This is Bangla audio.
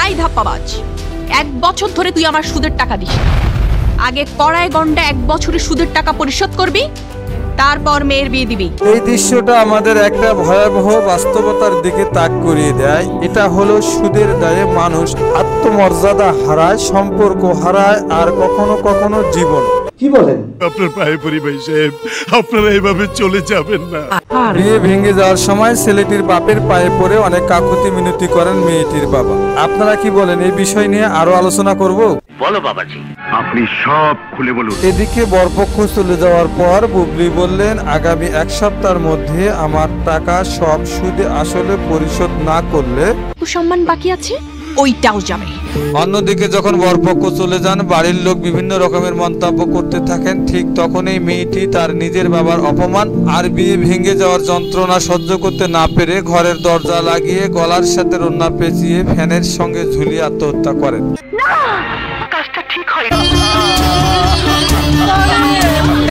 এই ধাপ্পাবাজ, 1 বছর ধরে তুই আমার সুদের টাকা দিস। আগে কড়ায় গন্ডা 1 বছরের সুদের টাকা পরিশোধ করবি, তারপর মেয়ের বিয়ে দিবি। এই দৃশ্যটা আমাদের একটা ভয়াবহ বাস্তবতার দিকে তাক করিয়ে দেয়। এটা হলো সুদের দায়ে মানুষ আত্মমর্যাদা হারায়, সম্পর্ক হারায়, আর কখনো কখনো জীবন। কি বলেন? আপনার পায়ে পড়ি ভাই সাহেব, আপনারা এইভাবে চলে যাবেন না। বিয়ে ভেঙে যাওয়ার সময় ছেলেটির বাপের পায়ে পড়ে অনেক কাকুতি মিনতি করেন মেয়েটির বাবা। আপনারা কি বলেন? এই বিষয় নিয়ে আরো আলোচনা করব। বলো বাবাজি, আপনি সব খুলে বলুন। এদিকে বরপক্ষ চলে যাওয়ার পর বুবলি বললেন, আগামী 1 সপ্তাহের মধ্যে আমার টাকা সব সুদে আসলে পরিশোধ না করলে সম্মান বাকি আছে, ওইটাও যাবে। অন্যদিকে যখন বরপক্ষ চলে যান, বাড়ির লোক বিভিন্ন রকমের মন্তব্য করতে থাকেন। ঠিক তখনই মেয়েটি তার নিজের বাবার অপমান আর বিয়ে ভেঙে যাওয়ার যন্ত্রণা সহ্য করতে না পেরে ঘরের দরজা লাগিয়ে গলার সাথে রন্না পেঁচিয়ে ফ্যানের সঙ্গে ঝুলিয়ে আত্মহত্যা করেন।